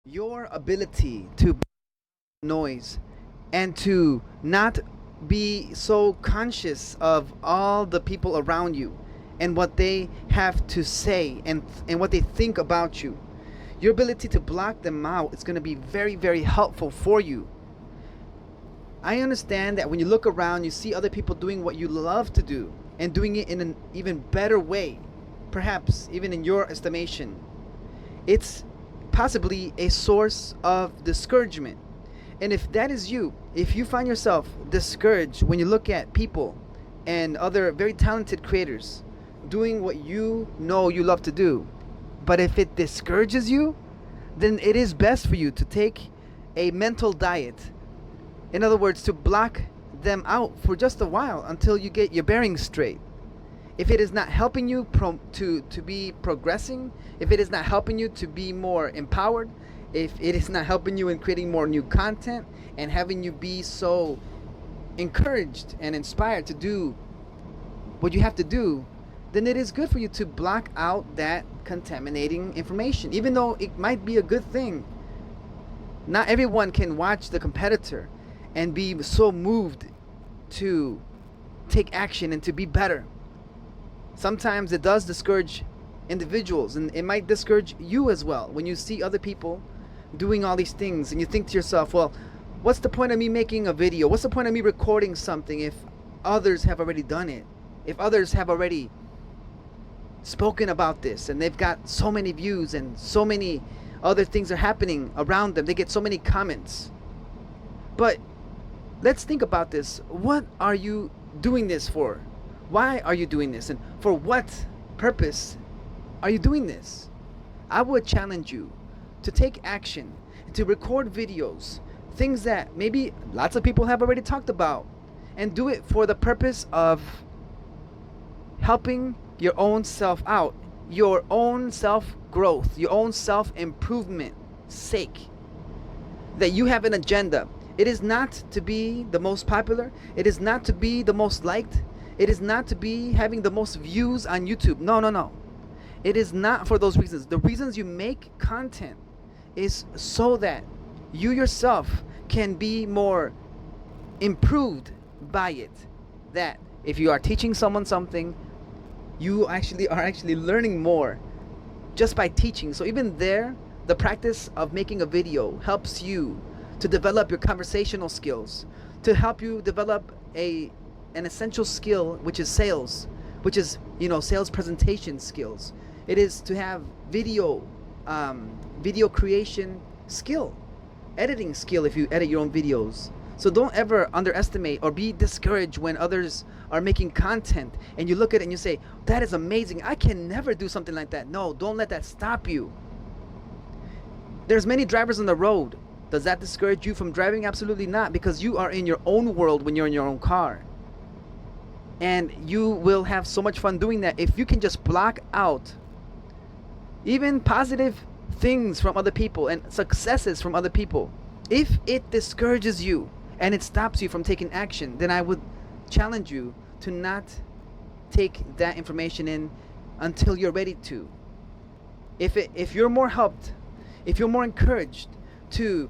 Your ability to noise and to not be so conscious of all the people around you and what they have to say and what they think about you. Your ability to block them out is going to be very, very helpful for you. I understand that when you look around, you see other people doing what you love to do and doing it in an even better way, perhaps even in your estimation. It's possibly a source of discouragement. And if that is you, if you find yourself discouraged when you look at people and other very talented creators doing what you know you love to do, but if it discourages you, then it is best for you to take a mental diet. In other words, to block them out for just a while until you get your bearings straight. If it is not helping you to be progressing, if it is not helping you to be more empowered, if it is not helping you in creating more new content and having you be so encouraged and inspired to do what you have to do, then it is good for you to block out that contaminating information, even though it might be a good thing. Not everyone can watch the competitor and be so moved to take action and to be better. Sometimes it does discourage individuals, and it might discourage you as well when you see other people doing all these things and you think to yourself, well, what's the point of me making a video? What's the point of me recording something if others have already done it? If others have already spoken about this and they've got so many views and so many other things are happening around them, they get so many comments. But let's think about this. What are you doing this for? Why are you doing this? And for what purpose are you doing this? I would challenge you to take action, to record videos, things that maybe lots of people have already talked about, and do it for the purpose of helping your own self out, your own self growth, your own self improvement sake. That you have an agenda. It is not to be the most popular, it is not to be the most liked, it is not to be having the most views on YouTube. No, no, no. It is not for those reasons. The reasons you make content is so that you yourself can be more improved by it. That if you are teaching someone something, you actually are learning more just by teaching. So even there, the practice of making a video helps you to develop your conversational skills, to help you develop an essential skill, which is sales, which is sales presentation skills. It is to have video creation skill, editing skill if you edit your own videos. So don't ever underestimate or be discouraged when others are making content and you look at it and you say, that is amazing, I can never do something like that. No, don't let that stop you. There's many drivers on the road. Does that discourage you from driving? Absolutely not, because you are in your own world when you're in your own car. And you will have so much fun doing that if you can just block out even positive things from other people and successes from other people. If it discourages you and it stops you from taking action, then I would challenge you to not take that information in until you're ready to. If you're more helped, if you're more encouraged to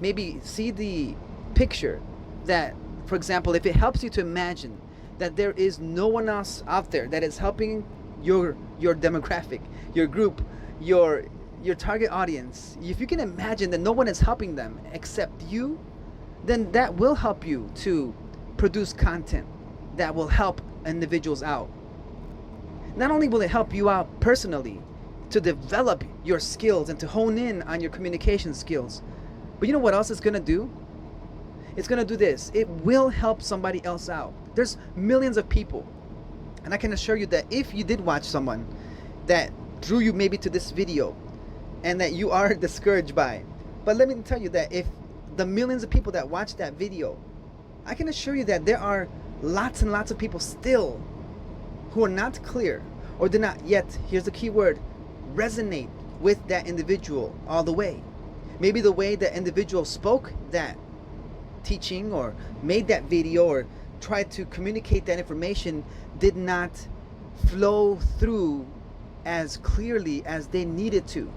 maybe see the picture that, for example, if it helps you to imagine that there is no one else out there that is helping your demographic, your group, your target audience, if you can imagine that no one is helping them except you, then that will help you to produce content that will help individuals out. Not only will it help you out personally to develop your skills and to hone in on your communication skills, but you know what else it's going to do? It's going to do this. It will help somebody else out. There's millions of people, and I can assure you that if you did watch someone that drew you maybe to this video and that you are discouraged by, but let me tell you that if the millions of people that watch that video, I can assure you that there are lots and lots of people still who are not clear or do not yet, here's the key word, resonate with that individual all the way. Maybe the way that individual spoke that teaching or made that video or tried to communicate that information did not flow through as clearly as they needed to.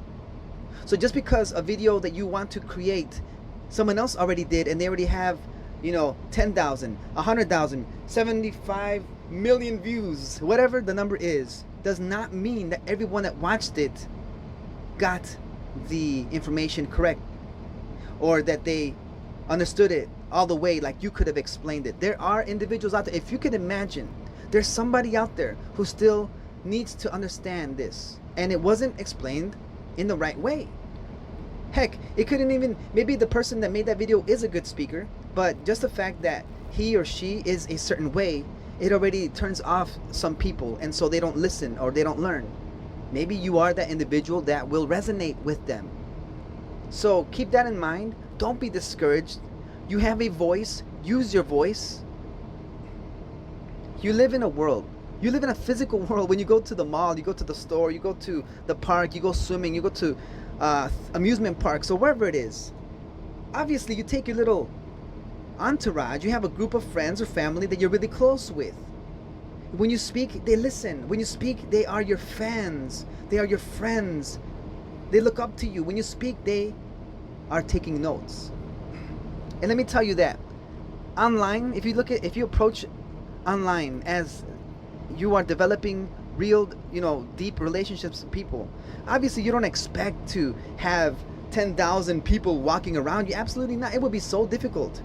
So just because a video that you want to create, someone else already did, and they already have, 10,000, 100,000, 75 million views, whatever the number is, does not mean that everyone that watched it got the information correct, or that they understood it all the way like you could have explained it. There are individuals out there, if you can imagine, there's somebody out there who still needs to understand this, and it wasn't explained in the right way. Heck, it couldn't even, maybe the person that made that video is a good speaker, but just the fact that he or she is a certain way, it already turns off some people, and so they don't listen or they don't learn. Maybe you are that individual that will resonate with them. So keep that in mind. Don't be discouraged. You have a voice. Use your voice. You live in a world. You live in a physical world. When you go to the mall, you go to the store, you go to the park, you go swimming, you go to amusement parks, or wherever it is. Obviously, you take your little entourage. You have a group of friends or family that you're really close with. When you speak, they listen. When you speak, they are your fans. They are your friends. They look up to you. When you speak, they are taking notes. And let me tell you that online, if you approach online as you are developing real, deep relationships with people, obviously you don't expect to have 10,000 people walking around you. Absolutely not. It would be so difficult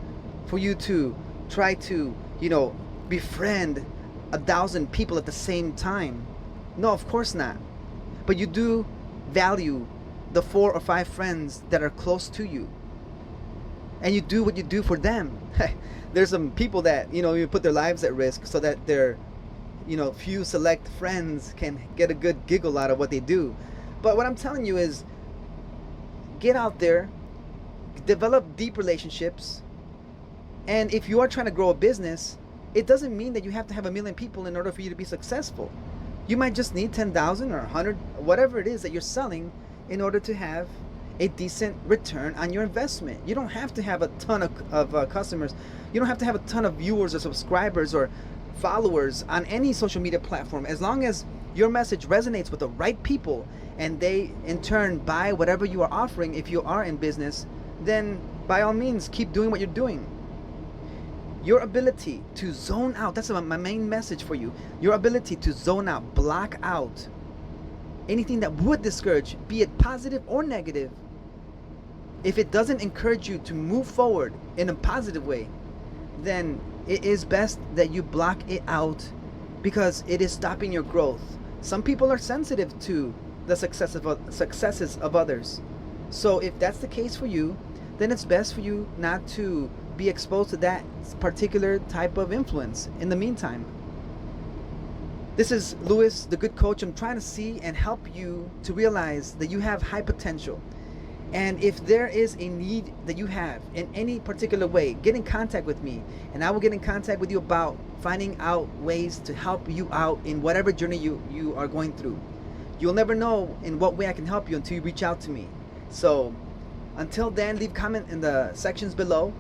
for you to try to, befriend 1,000 people at the same time. No, of course not. But you do value the 4 or 5 friends that are close to you, and you do what you do for them. There's some people that you put their lives at risk so that their few select friends can get a good giggle out of what they do. But what I'm telling you is, get out there, develop deep relationships, and if you are trying to grow a business, it doesn't mean that you have to have 1 million people in order for you to be successful. You might just need 10,000 or 100, whatever it is that you're selling, in order to have a decent return on your investment. You don't have to have a ton of customers. You don't have to have a ton of viewers or subscribers or followers on any social media platform. As long as your message resonates with the right people and they in turn buy whatever you are offering, if you are in business, then by all means keep doing what you're doing. Your ability to zone out, that's my main message for you. Your ability to zone out, block out anything that would discourage, be it positive or negative. If it doesn't encourage you to move forward in a positive way, then it is best that you block it out, because it is stopping your growth. Some people are sensitive to the successes of others. So if that's the case for you, then it's best for you not to be exposed to that particular type of influence in the meantime. This is Louis, the good coach. I'm trying to see and help you to realize that you have high potential. And if there is a need that you have in any particular way, get in contact with me, and I will get in contact with you about finding out ways to help you out in whatever journey you are going through. You'll never know in what way I can help you until you reach out to me. So until then, leave a comment in the sections below.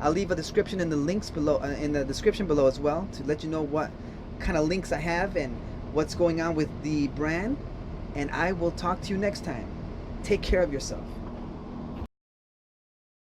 I'll leave a description in the links below, in the description below as well, to let you know what kind of links I have and what's going on with the brand. And I will talk to you next time. Take care of yourself.